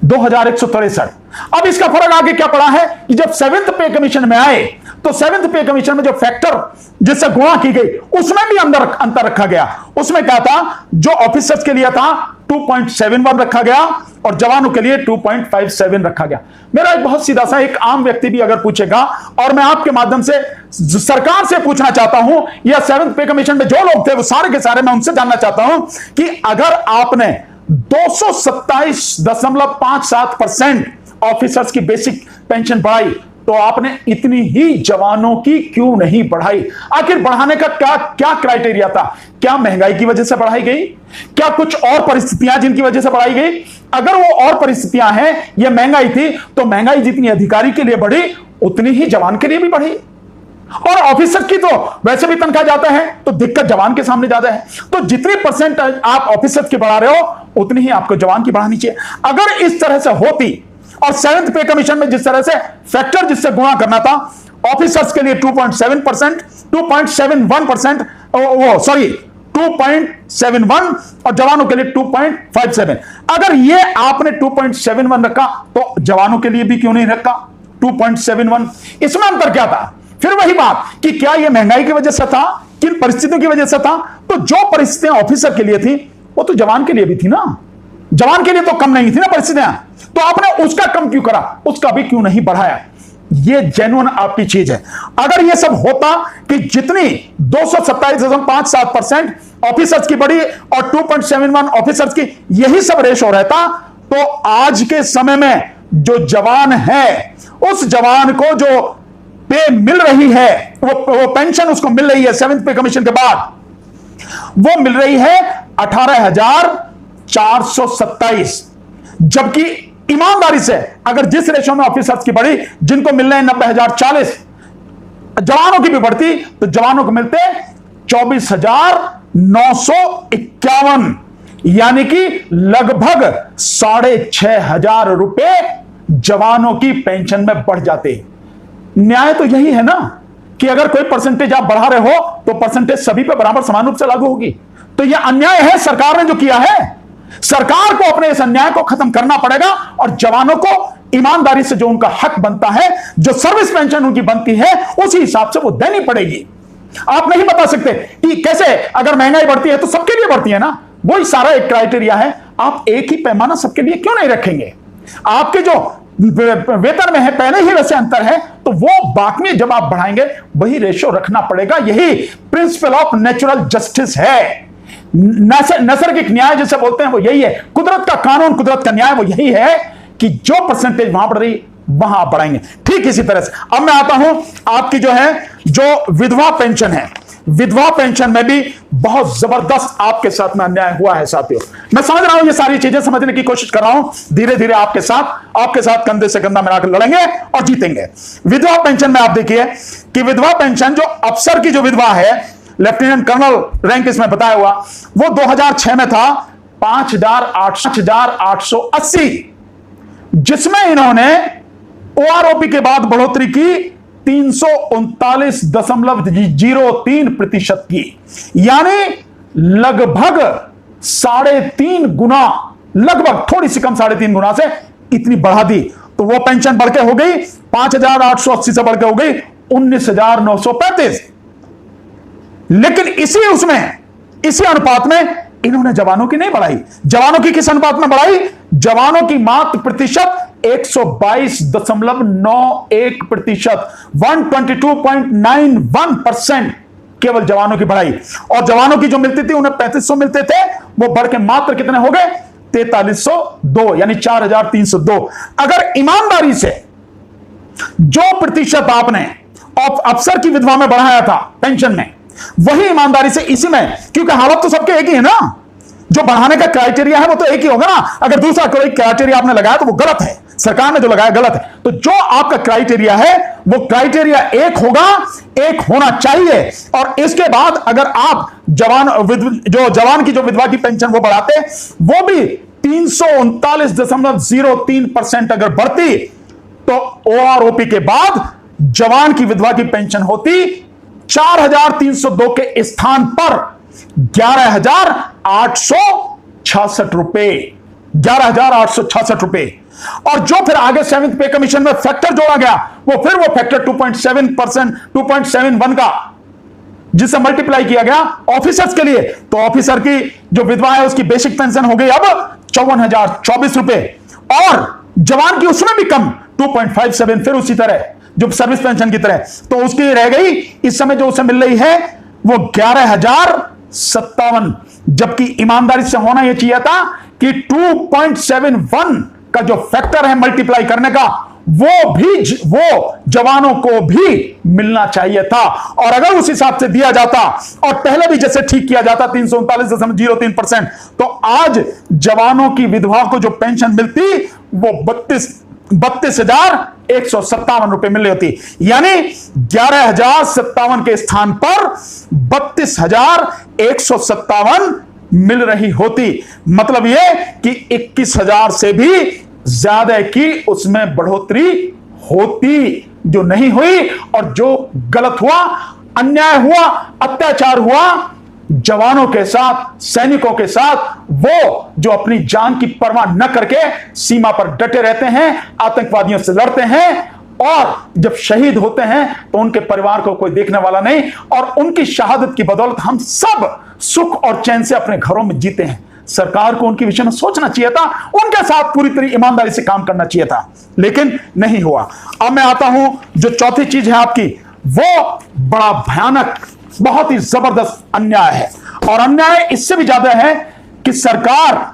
2,163। अब इसका फर्क आगे क्या पड़ा है कि जब 7th पे कमीशन में आए, तो 7th पे कमीशन में जो फैक्टर जिससे गुणा की गई, उसमें भी अंतर रखा गया। उसमें क्या था? जो ऑफिसर्स के लिए था 2.71 रखा गया और जवानों के लिए 2.57 रखा गया। मेरा एक बहुत सीधा सा, एक आम व्यक्ति भी अगर पूछेगा, और मैं आपके माध्यम से सरकार से पूछना चाहता हूं, या 7th पे कमीशन में जो लोग थे वो सारे के सारे, मैं उनसे जानना चाहता हूं कि अगर आपने 227.57% ऑफिसर्स की बेसिक पेंशन बढ़ाई, तो आपने इतनी ही जवानों की क्यों नहीं बढ़ाई? आखिर बढ़ाने का क्या क्राइटेरिया था? क्या महंगाई की वजह से बढ़ाई गई? क्या कुछ और परिस्थितियां जिनकी वजह से बढ़ाई गई? अगर वो और परिस्थितियां हैं, यह महंगाई थी, तो महंगाई जितनी अधिकारी के लिए बढ़ी, उतनी ही जवान के लिए भी बढ़ी। और ऑफिसर की तो वैसे भी तनख्वाह जाता है, तो दिक्कत जवान के सामने ज्यादा है। तो जितनी परसेंट आप ऑफिसर की बढ़ा रहे हो, उतनी ही आपको जवान की बढ़ानी चाहिए। अगर इस तरह से होती, और 7th पे कमीशन में जिस तरह से फैक्टर जिससे गुणा करना था, ऑफिसर्स के लिए 2.71%, 2.71 और जवानों के लिए 2.57। अगर ये आपने 2.71 रखा, तो जवानों के लिए भी क्यों नहीं रखा 2.71? इसमें अंतर क्या था? फिर वही बात कि क्या यह महंगाई की वजह से था, किन परिस्थितियों की वजह से था? तो जो परिस्थितियां ऑफिसर के लिए थी, वो तो जवान के लिए भी थी ना। जवान के लिए तो कम नहीं थी ना परिस्थितियां, तो आपने उसका कम क्यों करा? उसका भी क्यों नहीं बढ़ाया? ये जेन्युइन आपकी चीज है। अगर ये सब होता कि जितनी 227.57% ऑफिसर्स की बढ़ी और 2.71 ऑफिसर्स की, यही सब रेशो रहता, तो आज के समय में जो जवान है, उस जवान को जो पे मिल रही है, वो पेंशन उसको मिल रही है 7th पे कमीशन के बाद, वो मिल रही है 18,427। जबकि ईमानदारी से अगर जिस रेशो में ऑफिसर्स की बढ़ी, जिनको मिल रहे हैं 90,040, जवानों की भी बढ़ती, तो जवानों को मिलते 951, यानी कि लगभग 6,500 रुपए जवानों की पेंशन में बढ़ जाते। न्याय तो यही है ना कि अगर कोई परसेंटेज आप बढ़ा रहे हो तो परसेंटेज सभी पे बराबर समान रूप से लागू होगी। तो यह अन्याय है सरकार ने जो किया है। सरकार को अपने इस अन्याय को खत्म करना पड़ेगा और जवानों को ईमानदारी से जो उनका हक बनता है, जो सर्विस पेंशन उनकी बनती है, उसी हिसाब से वो देनी पड़ेगी। आप नहीं बता सकते कि कैसे, अगर महंगाई बढ़ती है तो सबके लिए बढ़ती है ना, वही सारा एक क्राइटेरिया है। आप एक ही पैमाना सबके लिए क्यों नहीं रखेंगे? आपके जो वेतन में है पहले ही वैसे अंतर है, तो वो बाकी जब आप बढ़ाएंगे वही रेशियो रखना पड़ेगा। यही प्रिंसिपल ऑफ नेचुरल जस्टिस है। नैसर्गिक न्याय जिसे बोलते हैं वो यही है। कुदरत का कानून, कुदरत का न्याय वो यही है कि जो परसेंटेज वहां बढ़ रही वहां आप बढ़ाएंगे। ठीक इसी तरह से अब मैं आता हूं आपकी जो विधवा पेंशन है। विधवा पेंशन में भी बहुत जबरदस्त आपके साथ में अन्याय हुआ है साथियों। मैं समझ रहा हूं, ये सारी चीजें समझने की कोशिश कर रहा हूं। धीरे धीरे आपके साथ कंधे से कंधा मिलाकर लड़ेंगे और जीतेंगे। विधवा पेंशन में आप देखिए कि विधवा पेंशन जो अफसर की जो विधवा है, लेफ्टिनेंट कर्नल रैंक इसमें बताया हुआ, वो 2006 में था 5,880, जिसमें इन्होंने ओआरओपी के बाद बढ़ोतरी की 339.03% की, यानी लगभग 3.5 गुना, लगभग थोड़ी सी कम 3.5 गुना से इतनी बढ़ा दी। तो वो पेंशन बढ़ के हो गई 5,880 से बढ़ के हो गई 19,935। लेकिन इसी अनुपात में इन्होंने जवानों की नहीं बढ़ाई। जवानों की किस अनुपात में बढ़ाई? जवानों की मात्र प्रतिशत 122.91%, 122.91% केवल जवानों की बढ़ाई। और जवानों की जो मिलती थी उन्हें 3500 मिलते थे, वो बढ़ के मात्र कितने हो गए? 4302, यानी 4302। अगर ईमानदारी से जो प्रतिशत आपने अफसर की विधवा में बढ़ाया था पेंशन में, वही ईमानदारी से इसी में, क्योंकि हालत तो सबके एक ही है ना, जो बढ़ाने का क्राइटेरिया है वो तो एक ही होगा ना। अगर दूसरा कोई क्राइटेरिया आपने लगाया तो वो गलत है, सरकार ने जो लगाया गलत है। तो जो आपका क्राइटेरिया है वो क्राइटेरिया एक होगा, एक होना चाहिए। और इसके बाद अगर आप जवान की जो विधवा की पेंशन वो बढ़ाते, वो भी 339.03% अगर बढ़ती, तो ओआरओपी के बाद जवान की विधवा की पेंशन होती 4,302 के स्थान पर 11,866 रुपए, 11,866 रुपए। और जो फिर आगे 7th पे कमीशन में फैक्टर जोड़ा गया, वो फैक्टर 2.7%, 2.71 का, जिसे मल्टीप्लाई किया गया ऑफिसर्स के लिए, तो ऑफिसर की जो विधवा है उसकी बेसिक पेंशन हो गई अब 54,024 रुपए, और जवान की उसमें भी कम 2.57, फिर उसी तरह जो सर्विस पेंशन की तरह, तो उसकी रह गई इस समय जो उसे मिल रही है वो 11,057, जबकि ईमानदारी से होना यह चाहिए था कि 2.71 का जो फैक्टर है मल्टीप्लाई करने का, वो जवानों को भी मिलना चाहिए था। और अगर उस हिसाब से दिया जाता और पहले भी जैसे ठीक किया जाता 339.03%, तो आज जवानों की विधवा को जो पेंशन मिलती वो 32,157 रुपए मिल रही होती, यानी 11,057 के स्थान पर 32,157 मिल रही होती। मतलब यह कि 21,000 से भी ज्यादा की उसमें बढ़ोतरी होती, जो नहीं हुई। और जो गलत हुआ, अन्याय हुआ, अत्याचार हुआ जवानों के साथ, सैनिकों के साथ, वो जो अपनी जान की परवाह न करके सीमा पर डटे रहते हैं, आतंकवादियों से लड़ते हैं, और जब शहीद होते हैं तो उनके परिवार को कोई देखने वाला नहीं, और उनकी शहादत की बदौलत हम सब सुख और चैन से अपने घरों में जीते हैं। सरकार को उनके विषय में सोचना चाहिए था, उनके साथ पूरी तरह ईमानदारी से काम करना चाहिए था, लेकिन नहीं हुआ। अब मैं आता हूं जो चौथी चीज है आपकी, वो बड़ा भयानक, बहुत ही जबरदस्त अन्याय है। और अन्याय इससे भी ज्यादा है कि सरकार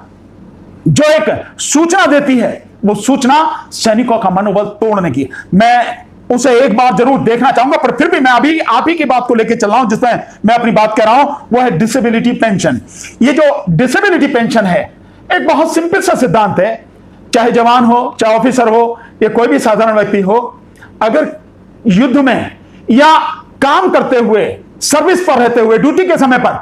जो एक सूचना देती है, वो सूचना सैनिकों का मनोबल तोड़ने की। मैं उसे एक बार जरूर देखना चाहूंगा, पर फिर भी मैं अभी आप ही की बात को लेकर चल रहा हूं, जिसमें मैं अपनी बात कर रहा हूं, वो है डिसेबिलिटी पेंशन। ये जो डिसेबिलिटी पेंशन है, एक बहुत सिंपल सा सिद्धांत है। चाहे जवान हो, चाहे ऑफिसर हो, या कोई भी साधारण व्यक्ति हो, अगर युद्ध में या काम करते हुए, सर्विस पर रहते हुए, ड्यूटी के समय पर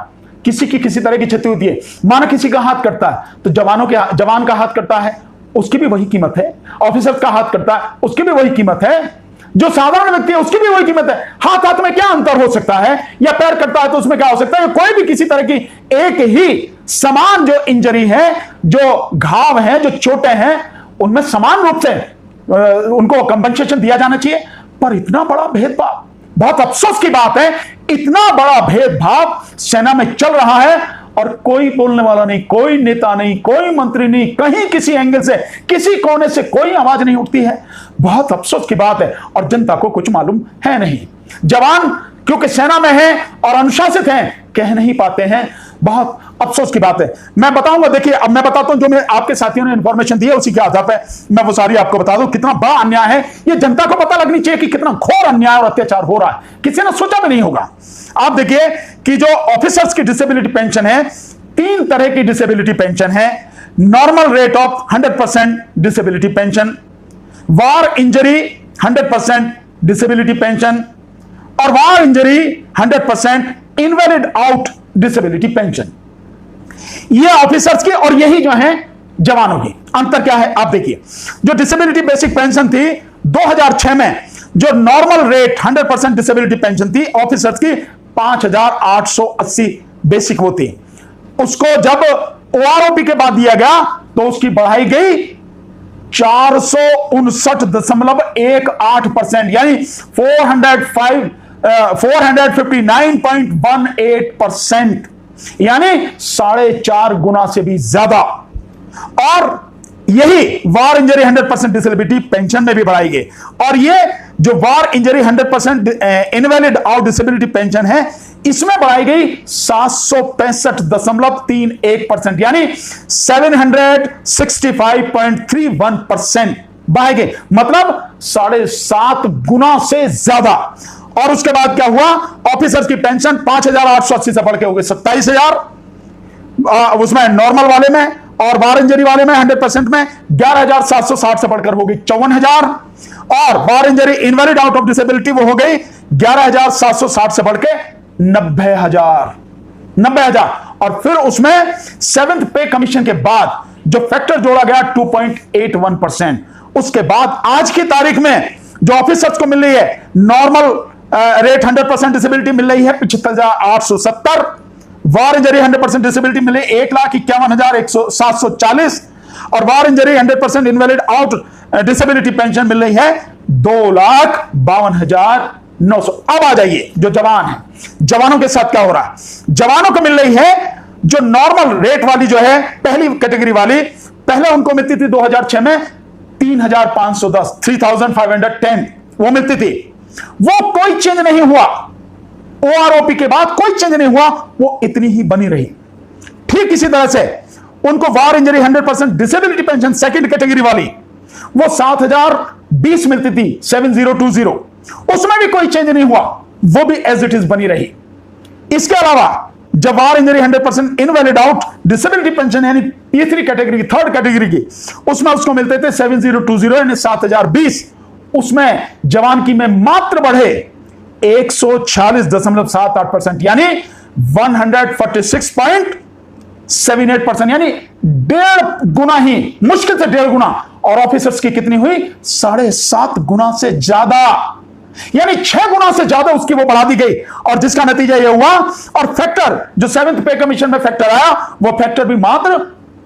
किसी की किसी तरह की क्षति होती है, माना किसी का हाथ कटता है तो जवान का हाथ कटता है, उसकी भी वही कीमत है। ऑफिसर का हाथ कटता है, उसकी भी वही कीमत है। जो साधारण व्यक्ति है उसकी भी वही कीमत है। हाथ हाथ में क्या अंतर हो सकता है, या पैर कटता है तो उसमें क्या हो सकता है? कोई भी किसी तरह की एक ही समान जो इंजरी है, जो घाव है, जो चोटें हैं, उनमें समान रूप से उनको कंपनसेशन दिया जाना चाहिए। पर इतना बड़ा भेदभाव, बहुत अफसोस की बात है, इतना बड़ा भेदभाव सेना में चल रहा है और कोई बोलने वाला नहीं, कोई नेता नहीं, कोई मंत्री नहीं, कहीं किसी एंगल से, किसी कोने से कोई आवाज नहीं उठती है। बहुत अफसोस की बात है और जनता को कुछ मालूम है नहीं। जवान क्योंकि सेना में हैं और अनुशासित हैं, कह नहीं पाते हैं। बहुत अफसोस की बात है। मैं बताऊंगा, देखिए अब मैं बताता हूं जो मैं आपके साथियों ने इंफॉर्मेशन दी है उसी के आधार पर मैं वो सारी आपको बता दूं। कितना बड़ा अन्याय है, ये जनता को पता लगनी चाहिए कि कितना घोर अन्याय और अत्याचार हो रहा है। किसी ने सोचा भी नहीं होगा। आप देखिए कि जो ऑफिसर्स की डिसेबिलिटी पेंशन है, 3 तरह की डिसेबिलिटी पेंशन है। Normal rate of 100% disability pension, war injury 100% disability pension, और war injury 100% invalid out disability pension. ये ऑफिसर्स की और यही जो है जवानों की। अंतर क्या है आप देखिए। जो डिसेबिलिटी बेसिक पेंशन थी 2006 में, जो नॉर्मल रेट 100% डिसेबिलिटी पेंशन थी ऑफिसर्स की 5,880 बेसिक होती, उसको जब ओआरओपी के बाद दिया गया तो उसकी बढ़ाई गई 459.18%, यानी 459.18%, यानी 4.5 गुना से भी ज्यादा। और यही वार इंजरी 100% डिसेबिलिटी पेंशन में भी बढ़ाई गई। और ये जो war injury 100% invalid out disability pension है, इसमें बढ़ाई गई 765.31%, यानी 765.31% बढ़ाई गई, मतलब 7.5 गुना से ज्यादा। और उसके बाद क्या हुआ, ऑफिसर्स की पेंशन 5,880 से बढ़ के हो गई 27,000, उसमें नॉर्मल वाले में, और वार इंजरी वाले में 100% में 11,760 से बढ़कर हो गई 54,000, और war injury invalid out of disability वो हो गई 11,760 से बढ़ के 90,000। और फिर उसमें 7th पे कमीशन के बाद जो फैक्टर जोड़ा गया 2.81%। उसके बाद आज की तारीख में जो ऑफिसर्स को मिल रही है नॉर्मल रेट 100% डिसेबिलिटी मिल रही है 75,870, वार इंजरी 100% डिसेबिलिटी मिले 1,51,740, और war injury 100% invalid out disability pension मिल रही है 2,52,900। अब आ जाइए जो जवान है, जवानों के साथ क्या हो रहा है। जवानों को मिल रही है जो नॉर्मल रेट वाली जो है पहली कैटेगरी वाली, पहले उनको मिलती थी 2006 में 3,510, 3,510 वो मिलती थी। वो कोई चेंज नहीं हुआ, ओआरओपी के बाद कोई चेंज नहीं हुआ, वो इतनी ही बनी रही। ठीक इसी तरह से उनको war injury 100% disability pension second category वाली वो 7,020 मिलती थी 7020, उसमें भी कोई चेंज नहीं हुआ, वो भी एज इट इज बनी रही। इसके अलावा जब war injury 100% invalid out disability pension यानी तीसरी कैटेगरी की, थर्ड कैटेगरी की, उसमें उसको मिलते थे 7020 यानी 7,020, उसमें जवान की में मात्र बढ़े 146.78%, यानी 146.78%, यानी 1.5 गुना ही, मुश्किल से 1.5 गुना। और ऑफिसर्स की कितनी हुई 7.5 गुना से ज्यादा, यानी 6 गुना से ज्यादा उसकी वो बढ़ा दी गई। और जिसका नतीजा ये हुआ, और फैक्टर जो 7th पे कमीशन में फैक्टर आया वो फैक्टर भी मात्र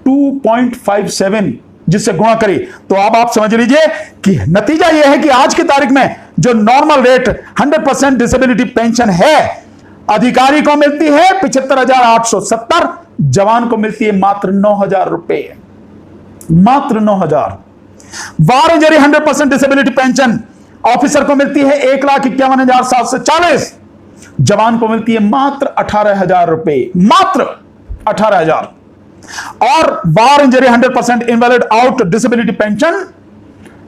2.57 जिससे गुणा करी। तो अब आप समझ लीजिए कि नतीजा यह है कि आज की तारीख में जो नॉर्मल रेट 100% डिसेबिलिटी पेंशन है अधिकारी को मिलती है 75,870, जवान को मिलती है मात्र 9,000 रुपए, मात्र 9,000। वार इंजरी 100% डिसेबिलिटी पेंशन ऑफिसर को मिलती है 1,51,740, जवान को मिलती है मात्र 18,000 रुपए, मात्र 18,000। और war injury 100% invalid out disability pension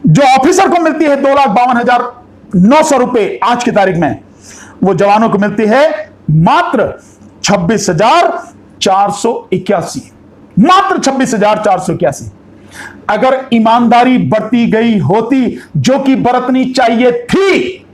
जो ऑफिसर को मिलती है 2,52,900 रुपए आज की तारीख में, वो जवानों को मिलती है मात्र 26,481, मात्र 26,481। अगर ईमानदारी बरती गई होती जो कि बरतनी चाहिए थी,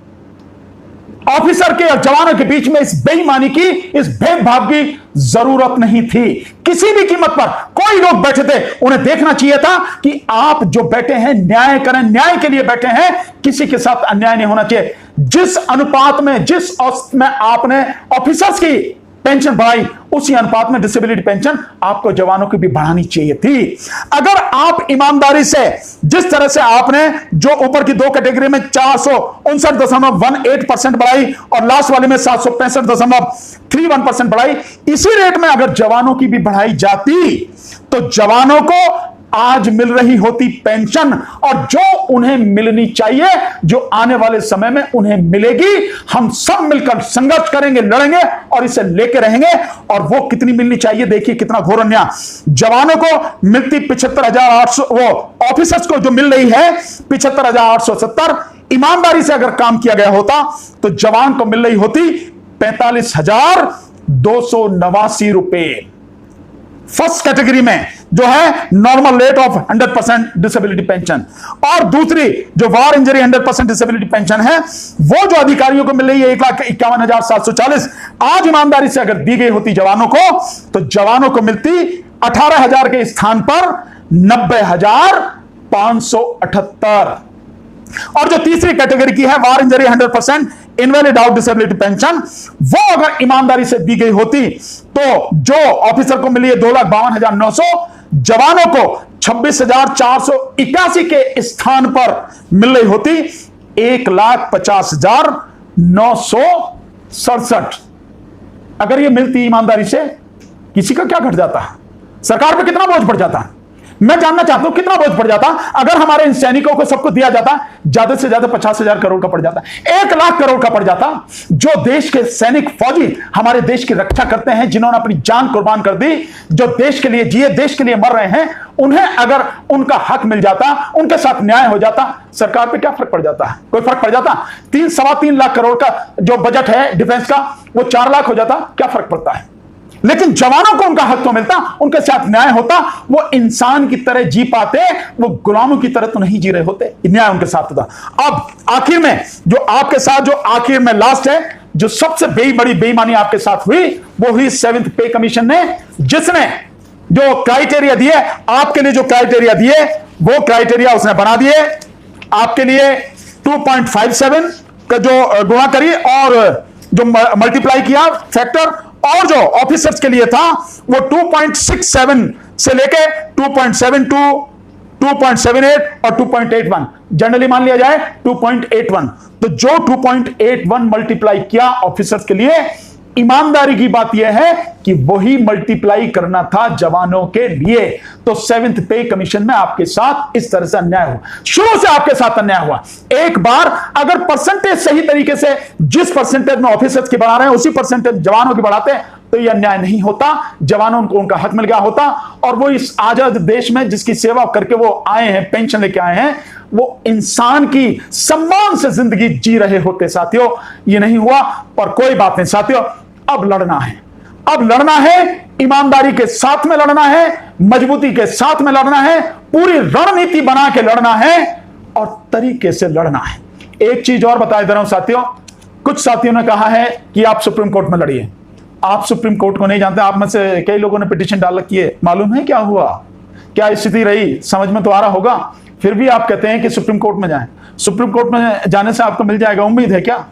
ऑफिसर के और जवानों के बीच में इस बेईमानी की, इस भेदभाव की जरूरत नहीं थी। किसी भी कीमत पर कोई लोग बैठे थे, उन्हें देखना चाहिए था कि आप जो बैठे हैं न्याय करें, न्याय के लिए बैठे हैं, किसी के साथ अन्याय नहीं होना चाहिए। जिस अनुपात में, जिस औसत में आपने ऑफिसर्स की पेंशन बढ़ाई, उसी अनुपात में डिसेबिलिटी पेंशन आपको जवानों की भी बढ़ानी चाहिए थी। अगर आप ईमानदारी से, जिस तरह से आपने जो ऊपर की दो कैटेगरी में 459.18% बढ़ाई और लास्ट वाले में 765.31% बढ़ाई, इसी रेट में अगर जवानों की भी बढ़ाई जाती तो जवानों को आज मिल रही होती पेंशन, और जो उन्हें मिलनी चाहिए, जो आने वाले समय में उन्हें मिलेगी, हम सब मिलकर संघर्ष करेंगे, लड़ेंगे और इसे लेके रहेंगे। और वो कितनी मिलनी चाहिए, देखिए कितना घोर अन्याय। जवानों को मिलती 75,800, वो ऑफिसर्स को जो मिल रही है 75,870, ईमानदारी से अगर काम किया गया होता तो जवान को मिल रही होती 45,289 रुपए। फर्स्ट कैटेगरी में जो है normal rate of 100% disability pension, और दूसरी जो वॉर इंजरी 100% डिसेबिलिटी पेंशन है, वो जो अधिकारियों को मिल रही है 1,51,740, आज ईमानदारी से अगर दी गई होती जवानों को तो जवानों को मिलती 18,000 के स्थान पर 90,578। और जो तीसरी कैटेगरी की है war injury 100% invalid out disability pension, वो अगर ईमानदारी से दी गई होती तो जो ऑफिसर को मिली है 2,52,900, जवानों को 26,481 के स्थान पर मिल रही होती 1,50,967। अगर ये मिलती ईमानदारी से, किसी का क्या घट जाता, सरकार पे कितना बोझ पड़ जाता। मैं जानना चाहता हूं कितना बोझ पड़ जाता अगर हमारे इन सैनिकों को सबको दिया जाता। ज्यादा से ज्यादा 50,000 करोड़ का पड़ जाता, 1 लाख करोड़ का पड़ जाता। जो देश के सैनिक फौजी हमारे देश की रक्षा करते हैं, जिन्होंने अपनी जान कुर्बान कर दी, जो देश के लिए जिए, देश के लिए मर रहे हैं, उन्हें अगर उनका हक मिल जाता, उनके साथ न्याय हो जाता, सरकार पे क्या फर्क पड़ जाता है? कोई फर्क पड़ जाता? 3-3.25 लाख करोड़ का जो बजट है डिफेंस का, वो 4 लाख हो जाता, क्या फर्क पड़ता है? लेकिन जवानों को उनका हक तो मिलता, उनके साथ न्याय होता, वो इंसान की तरह जी पाते, वो गुलामों की तरह तो नहीं जी रहे होते, न्याय उनके साथ होता। अब आखिर में जो आपके साथ, जो आखिर में लास्ट है, जो सबसे बड़ी बेईमानी आपके साथ हुई, वो हुई 7th पे कमीशन ने, जिसने जो क्राइटेरिया दिए, आपके लिए जो क्राइटेरिया दिए, वो क्राइटेरिया उसने बना दिए आपके लिए 2.57 का जो गुणा करी और जो मल्टीप्लाई किया फैक्टर, और जो ऑफिसर्स के लिए था वो 2.67 से लेके 2.72, 2.78 और 2.81, जनरली मान लिया जाए 2.81। तो जो 2.81 मल्टीप्लाई किया ऑफिसर्स के लिए, ईमानदारी की बात यह है कि वही मल्टीप्लाई करना था जवानों के लिए। तो 7th पे कमीशन में आपके साथ इस तरह से अन्याय हुआ, शुरू से आपके साथ अन्याय हुआ। एक बार अगर परसेंटेज सही तरीके से, जिस परसेंटेज में ऑफिसर्स की बढ़ा रहे हैं उसी परसेंटेज जवानों की बढ़ाते तो यह अन्याय नहीं होता, जवानों को उनका हक मिल गया होता, और वो इस आजाद देश में जिसकी सेवा करके वो आए हैं, पेंशन लेके आए हैं, वो इंसान की सम्मान से जिंदगी जी रहे होते। साथियों, ये नहीं हुआ, पर कोई बात नहीं साथियों, अब लड़ना है, अब लड़ना है, ईमानदारी के साथ में लड़ना है, मजबूती के साथ में लड़ना है, पूरी रणनीति बना के लड़ना है और तरीके से लड़ना है। एक चीज और बता दे रहा हूं साथियों, कुछ साथियों ने कहा है कि आप सुप्रीम कोर्ट में लड़िए। आप सुप्रीम कोर्ट को नहीं जानते, आप में से कई लोगों ने पिटीशन डाल रखी है, मालूम है क्या हुआ, क्या स्थिति रही, समझ में तो आ रहा होगा, फिर भी आप कहते हैं कि सुप्रीम कोर्ट में जाएं। सुप्रीम कोर्ट में जाने से आपको मिल जाएगा, उम्मीद है क्या?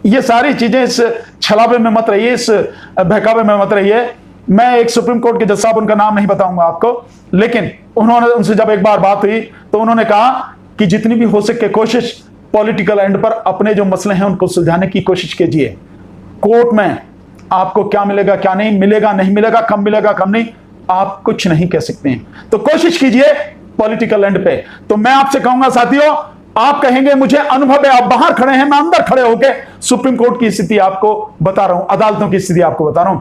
ये सारी चीजें इस छलावे में मत रहिए, इस बहकावे में मत रहिए। मैं एक सुप्रीम कोर्ट के जज साहब, उनका नाम नहीं बताऊंगा आपको, लेकिन उन्होंने, उनसे जब एक बार बात हुई तो उन्होंने कहा कि जितनी भी हो सके कोशिश पॉलिटिकल एंड पर अपने जो मसले हैं उनको सुलझाने की कोशिश कीजिए। कोर्ट में आपको क्या मिलेगा, क्या नहीं मिलेगा, नहीं मिलेगा, कम मिलेगा, कम नहीं, आप कुछ नहीं कह सकते हैं। तो कोशिश कीजिए पॉलिटिकल एंड पे। तो मैं आपसे कहूंगा साथियों, आप कहेंगे मुझे अनुभव है, आप बाहर खड़े हैं, मैं अंदर खड़े होकर सुप्रीम कोर्ट की स्थिति आपको बता रहा हूं, अदालतों की स्थिति आपको बता रहा हूं।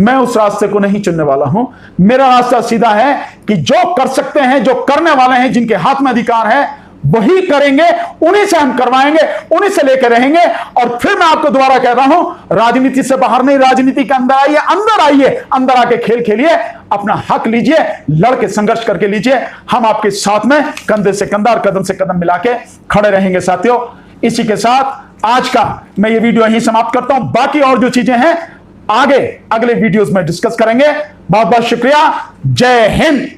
मैं उस रास्ते को नहीं चुनने वाला हूं। मेरा रास्ता सीधा है कि जो कर सकते हैं, जो करने वाले हैं, जिनके हाथ में अधिकार है, वही करेंगे, उन्हीं से हम करवाएंगे, उन्हीं से लेकर रहेंगे। और फिर मैं आपको दोबारा कह रहा हूं, राजनीति से बाहर नहीं, राजनीति के अंदर आइए, अंदर आइए, अंदर आके खेल खेलिए, अपना हक लीजिए, लड़के संघर्ष करके लीजिए। हम आपके साथ में कंधे से कंधा और कदम से कदम मिला के खड़े रहेंगे साथियों। इसी के साथ आज का मैं ये वीडियो यहीं समाप्त करता हूं। बाकी और जो चीजें हैं आगे अगले वीडियोस में डिस्कस करेंगे। बहुत बहुत शुक्रिया। जय हिंद।